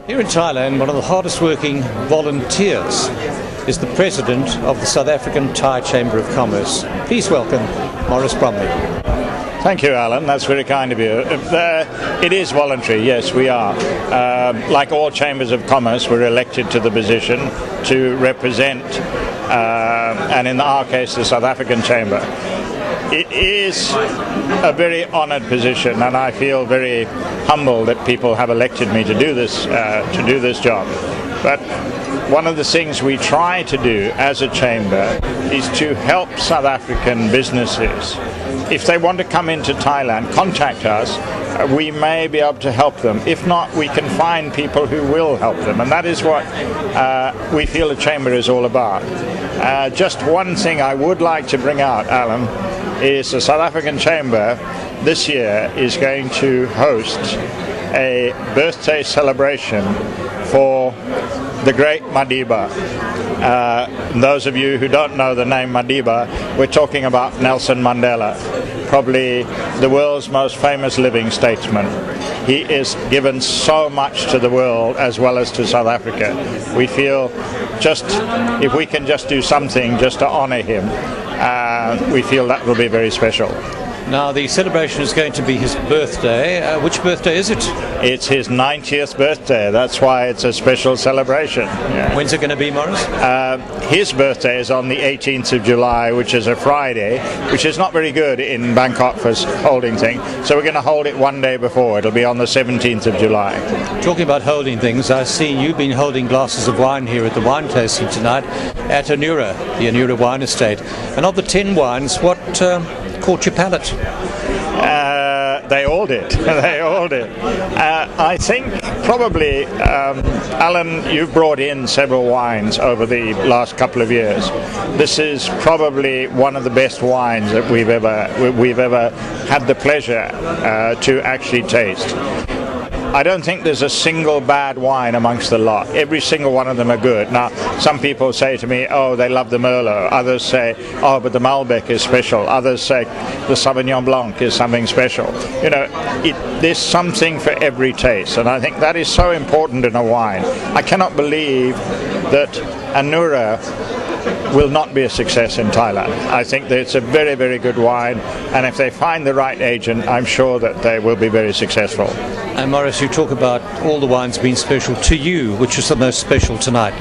Here in Thailand, one of the hardest working volunteers is the president of the South African Thai Chamber of Commerce. Please welcome Maurice Bromley. Thank you, Alan. That's very kind of you. It is voluntary, yes, we are. Like all chambers of commerce, we're elected to the position to represent, and in our case, the South African Chamber. It is a very honoured position, and I feel very humbled that people have elected me to do this job. But one of the things we try to do as a chamber is to help South African businesses. If they want to come into Thailand, contact us. We may be able to help them. If not, we can find people who will help them, and that is what we feel the chamber is all about. Just one thing I would like to bring out, Alan, is the South African Chamber this year is going to host a birthday celebration for the great Madiba. Those of you who don't know the name Madiba, we're talking about Nelson Mandela, probably the world's most famous living statesman. He is given so much to the world as well as to South Africa. We feel just if we can just do something just to honour him, we feel that will be very special. Now, the celebration is going to be his birthday. Which birthday is it? It's his 90th birthday. That's why it's a special celebration. Yeah. When's it going to be, Maurice? His birthday is on the 18th of July, which is a Friday, which is not very good in Bangkok for holding things. So we're going to hold it one day before. It'll be on the 17th of July. Talking about holding things, I see you've been holding glasses of wine here at the wine tasting tonight at Anura, the Anura Wine Estate. And of the 10 wines, what caught your palate? They all did. They all did. I think probably, Alan, you've brought in several wines over the last couple of years. This is probably one of the best wines that we've ever had the pleasure to actually taste. I don't think there's a single bad wine amongst the lot. Every single one of them are good. Now, some people say to me, oh, they love the Merlot. Others say, oh, but the Malbec is special. Others say the Sauvignon Blanc is something special. You know, there's something for every taste, and I think that is so important in a wine. I cannot believe that Anura will not be a success in Thailand. I think that it's a very, very good wine, and if they find the right agent, I'm sure that they will be very successful. And Maurice, you talk about all the wines being special to you. Which is the most special tonight?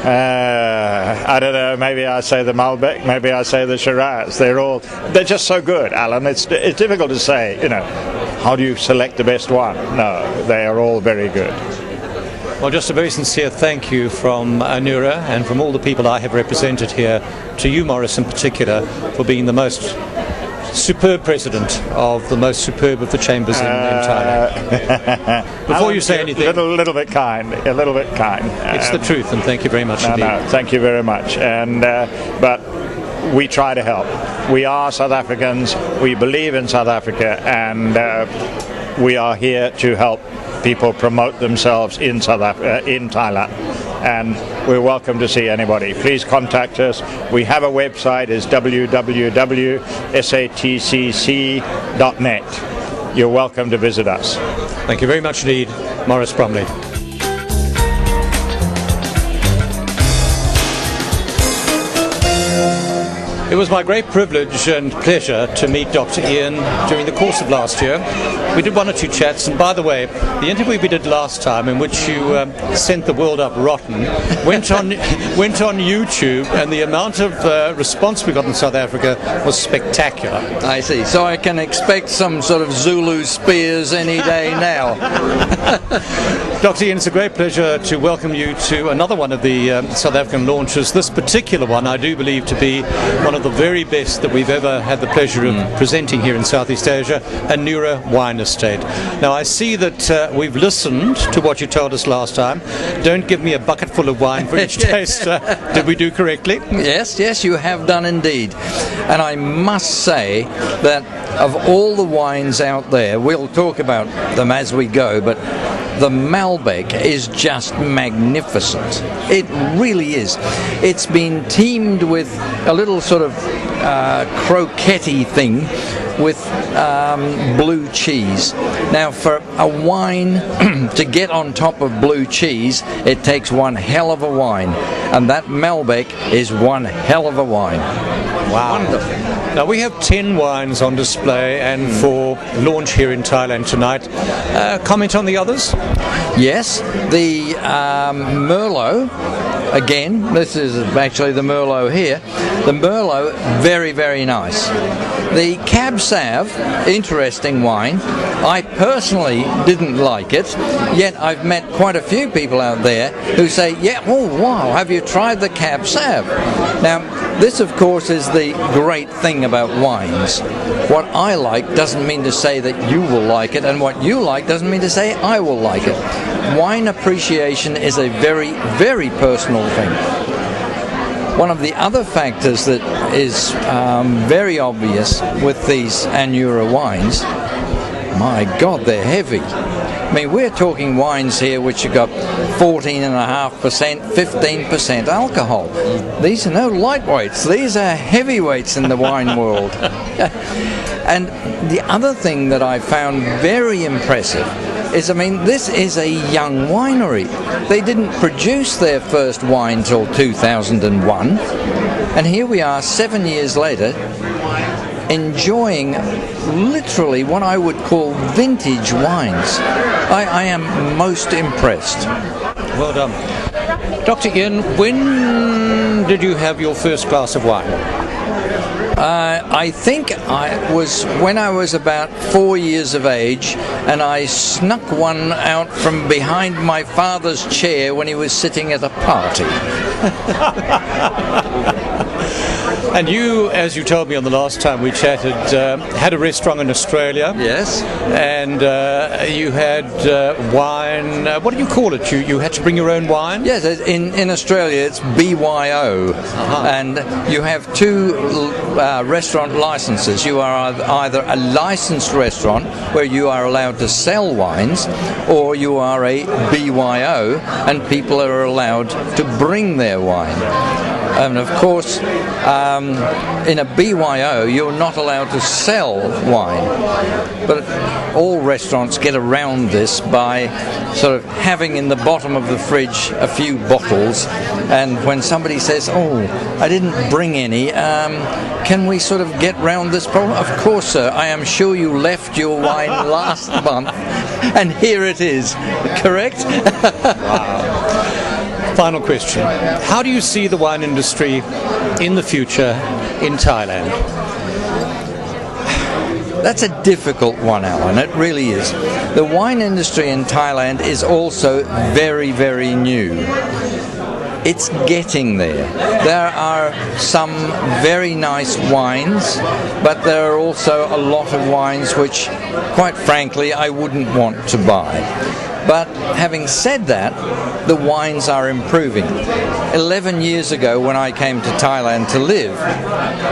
I don't know, maybe I say the Malbec, maybe I say the Shiraz. They're just so good, Alan. It's difficult to say, you know, how do you select the best one? No, they are all very good. Well, just a very sincere thank you from Anura and from all the people I have represented here to you, Maurice, in particular, for being the most superb president of the most superb of the chambers in Thailand. Before you say anything, a little bit kind. It's the truth, and thank you very much indeed. No, thank you very much. And but we try to help. We are South Africans. We believe in South Africa, and we are here to help people promote themselves in Thailand, and we're welcome to see anybody. Please contact us. We have a website, it's www.satcc.net. You're welcome to visit us. Thank you very much indeed, Maurice Bromley. It was my great privilege and pleasure to meet Dr. Ian during the course of last year. We did one or two chats, and by the way, the interview we did last time, in which you sent the world up rotten, went on YouTube, and the amount of response we got in South Africa was spectacular. I see. So I can expect some sort of Zulu spears any day now. Dr. Ian, it's a great pleasure to welcome you to another one of the South African launches. This particular one I do believe to be one of the very best that we've ever had the pleasure of presenting here in Southeast Asia, Anura Wine Estate. Now, I see that we've listened to what you told us last time. Don't give me a bucket full of wine for each taster. Did we do correctly? Yes, you have done indeed. And I must say that of all the wines out there, we'll talk about them as we go, but the Malbec is just magnificent. It really is. It's been teamed with a little sort of croquette-y thing with blue cheese. Now, for a wine to get on top of blue cheese, it takes one hell of a wine, and that Malbec is one hell of a wine. Wow. Wonderful. Now, we have 10 wines on display and for launch here in Thailand tonight. Comment on the others? Yes, the Merlot, again, this is actually the Merlot here. The Merlot, very, very nice. The Cab Sauv, interesting wine. I personally didn't like it, yet I've met quite a few people out there who say, yeah, oh wow, have you tried the Cab Sauv? Now, this of course is the great thing about wines. What I like doesn't mean to say that you will like it, and what you like doesn't mean to say I will like it. Wine appreciation is a very, very personal thing. One of the other factors that is very obvious with these Anura wines, my God, they're heavy. I mean, we're talking wines here which have got 14.5%, 15% alcohol. These are no lightweights. These are heavyweights in the wine world. And the other thing that I found very impressive is, I mean, this is a young winery. They didn't produce their first wine till 2001. And here we are 7 years later, enjoying literally what I would call vintage wines. I am most impressed. Well done. Dr. Ian, when did you have your first glass of wine? I think I was when I was about 4 years of age, and I snuck one out from behind my father's chair when he was sitting at a party. And you, as you told me on the last time we chatted, had a restaurant in Australia. Yes. And you had wine. What do you call it? You had to bring your own wine? Yes, in Australia it's BYO. And you have two restaurant licenses. You are either a licensed restaurant where you are allowed to sell wines, or you are a BYO and people are allowed to bring their wine. And of course, in a BYO, you're not allowed to sell wine. But all restaurants get around this by sort of having in the bottom of the fridge a few bottles. And when somebody says, oh, I didn't bring any, can we sort of get round this problem? Of course, sir. I am sure you left your wine last month, and here it is. Correct? Wow. Final question. How do you see the wine industry in the future in Thailand? That's a difficult one, Alan. It really is. The wine industry in Thailand is also very, very new. It's getting there. There are some very nice wines, but there are also a lot of wines which, quite frankly, I wouldn't want to buy. But having said that, the wines are improving. 11 years ago when I came to Thailand to live,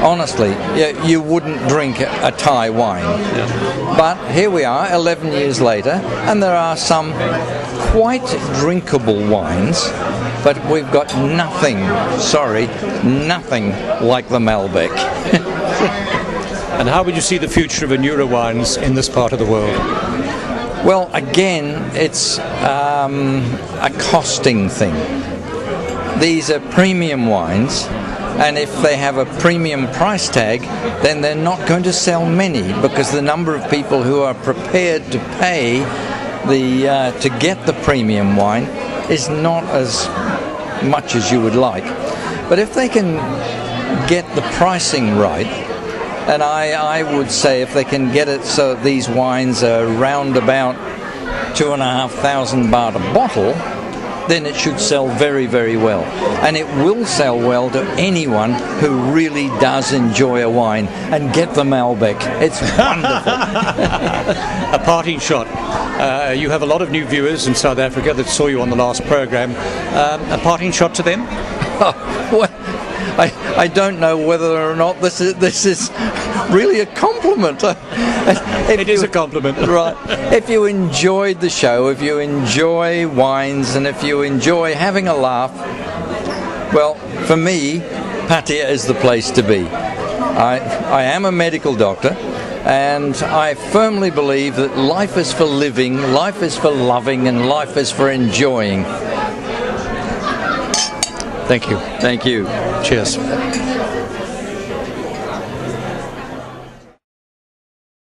honestly, you wouldn't drink a Thai wine. Yeah. But here we are 11 years later, and there are some quite drinkable wines, but we've got nothing like the Malbec. And how would you see the future of Anura wines in this part of the world? Well, again, it's a costing thing. These are premium wines, and if they have a premium price tag, then they're not going to sell many, because the number of people who are prepared to pay to get the premium wine is not as much as you would like. But if they can get the pricing right, and I would say if they can get it so these wines are round about 2,500 baht a bottle, then it should sell very, very well. And it will sell well to anyone who really does enjoy a wine. And get the Malbec. It's wonderful. A parting shot. You have a lot of new viewers in South Africa that saw you on the last program. A parting shot to them? Well, I don't know whether or not this is really a compliment. It is a compliment. Right. If you enjoyed the show, if you enjoy wines, and if you enjoy having a laugh, well, for me, Pattaya is the place to be. I am a medical doctor, And I firmly believe that life is for living, life is for loving, and life is for enjoying. Thank you. Thank you. Cheers.